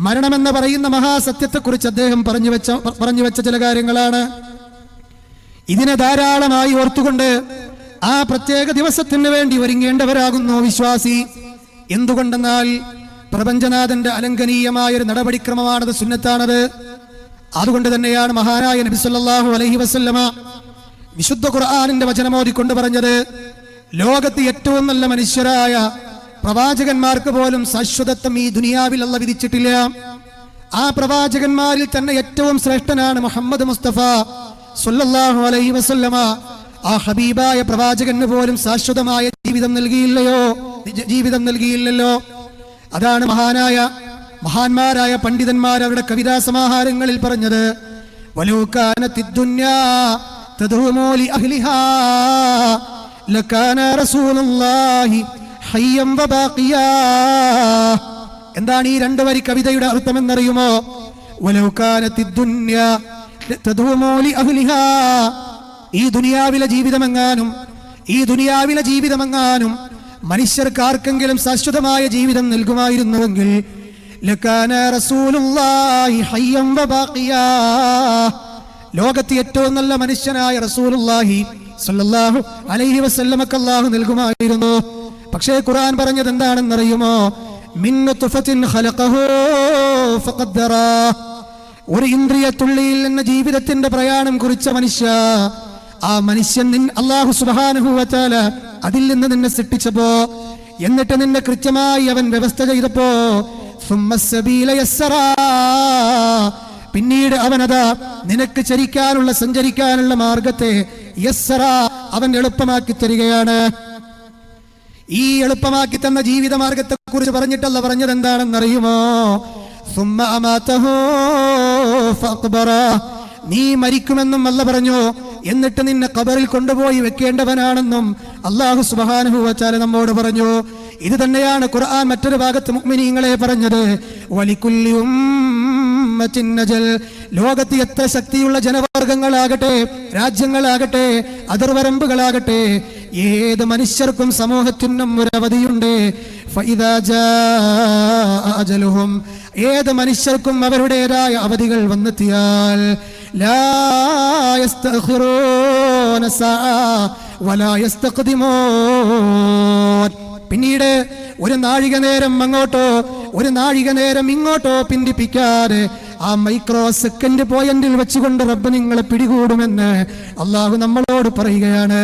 മരണമെന്ന് പറയുന്ന മഹാസത്യത്തെക്കുറിച്ച് അദ്ദേഹം പറഞ്ഞു വെച്ച ചില കാര്യങ്ങളാണ്. ഇതിനെ ധാരാളമായി ഓർത്തുകൊണ്ട് ആ പ്രത്യേക ദിവസത്തിന് വേണ്ടി ഒരുങ്ങേണ്ടവരാകുന്നു വിശ്വാസി. എന്തുകൊണ്ടെന്നാൽ പ്രപഞ്ചനാഥന്റെ അലംഘനീയമായൊരു നടപടിക്രമമാണത്, സുന്നത്താണത്. അതുകൊണ്ട് തന്നെയാണ് മഹാനായ നബി സല്ലല്ലാഹു അലൈഹി വസല്ലമ വിശുദ്ധ ഖുർആനിന്റെ വചനമോദിക്കൊണ്ട് പറഞ്ഞത്, ലോകത്ത് ഏറ്റവും നല്ല മനുഷ്യരായ പ്രവാചകന്മാർക്ക് പോലും ശാശ്വതത്വം ഈ ദുനിയാവിൽ അല്ലാഹു വിധിച്ചിട്ടില്ല. ആ പ്രവാചകന്മാരിൽ തന്നെ ഏറ്റവും ശ്രേഷ്ഠനാണ് മുഹമ്മദ് മുസ്തഫ സല്ലല്ലാഹു അലൈഹി വസല്ലമ. ആ ഹബീബായ പ്രവാചകന് പോലും ശാശ്വതമായ ജീവിതം നൽകിയില്ലല്ലോ. അതാണ് മഹാന്മാരായ പണ്ഡിതന്മാർ അവരുടെ കവിതാ സമാഹാരങ്ങളിൽ പറഞ്ഞത്, വലൗ കാനത്തിദ് ദുനിയാ തദൂമു ലി അഹ്ലിഹാ ലകാന റസൂലുള്ളാഹി ഹയ്യം വബാഖിയാ. എന്താണ് ഈ രണ്ട് വരി കവിതയുടെ അർത്ഥം എന്നറിയുമോ? വലൗ കാനത്തിദ് ദുനിയാ തദൂമു ലി അഹ്ലിഹാ, ഈ ദുനിയാവിലെ ജീവിതമെങ്ങാനും മനുഷ്യർക്ക് ആർക്കെങ്കിലും ശാശ്വതമായ ജീവിതം നൽകുമായിരുന്നുവെങ്കിൽ ലകാന റസൂലുള്ളാഹി ഹയ്യം വബാഖിയാ, ലോകത്തെ ഏറ്റവും നല്ല മനുഷ്യനായ റസൂലുള്ളാഹി സ്വല്ലല്ലാഹു അലൈഹി വസല്ലമക്ക് അല്ലാഹു നൽകുമായിരുന്നു. പക്ഷേ ഖുർആൻ പറഞ്ഞത് എന്താണെന്നറിയുമോ? മിൻ നുത്ഫത്തിൻ ഖലഖഹു ഫഖദ്ദറ, ഒരു ഇന്ദ്രിയത്തുള്ളിയിൽ നിന്ന് ജീവിതത്തിന്റെ പ്രയാണം കുറിച്ച ആ മനുഷ്യൻ അല്ലാഹു സുബ്ഹാനഹു വ തആല അതിൽ നിന്ന് നിന്നെ സൃഷ്ടിച്ചപ്പോ, എന്നിട്ട് നിന്നെ കൃത്യമായി അവൻ വ്യവസ്ഥ ചെയ്തപ്പോ, സുമ്മസ്സബീല യസ്സറാ, പിന്നീട് അവനതാ നിനക്ക് സഞ്ചരിക്കാനുള്ള മാർഗത്തെ യസ്സറാ, അവൻ എളുപ്പമാക്കി തരികയാണ്. ഈ എളുപ്പമാക്കി തന്ന ജീവിത മാർഗത്തെ കുറിച്ച് പറഞ്ഞിട്ടല്ല പറഞ്ഞത് എന്താണെന്നറിയുമോ? സുമ്മ അമാതഹു ഫഅഖ്ബറ, നീ മരിക്കുമെന്നും അല്ല പറഞ്ഞു, എന്നിട്ട് നിന്നെ ഖബറിൽ കൊണ്ടുപോയി വെക്കേണ്ടവനാണെന്നും അല്ലാഹു സുബ്ഹാനഹു വ തആല നമ്മോട് പറഞ്ഞു. ഇത് തന്നെയാണ് ഖുർആൻ മറ്റൊരു ഭാഗത്ത് മുഅ്മിനീങ്ങളെ പറഞ്ഞത്, വലികുല്ലി ഉമ്മത്തിൻ നജൽ, ലോകത്ത് എത്ര ശക്തിയുള്ള ജനവർഗങ്ങളാകട്ടെ, രാജ്യങ്ങളാകട്ടെ, അതിർവരമ്പുകളാകട്ടെ, ഏത് മനുഷ്യർക്കും സമൂഹത്തിനും ഒരു അവധിയുണ്ട്. ഫഇദാ ജാഅ അജലുഹും, ഏത് മനുഷ്യർക്കും അവരുടേതായ അവധികൾ വന്നെത്തിയാൽ ലാ യസ്തഖിറൂന സഅ വലാ യസ്തഖ്ദിമൂൻ, പിന്നീട് ഒരു നാഴിക നേരം അങ്ങോട്ടോ ഒരു നാഴിക നേരം ഇങ്ങോട്ടോ പിന്തിപ്പിക്കാതെ ആ മൈക്രോ സെക്കൻഡ് പോയിന്റിൽ വെച്ചുകൊണ്ട് റബ്ബ് നിങ്ങളെ പിടികൂടുമെന്ന് അല്ലാഹു നമ്മളോട് പറയുകയാണ്.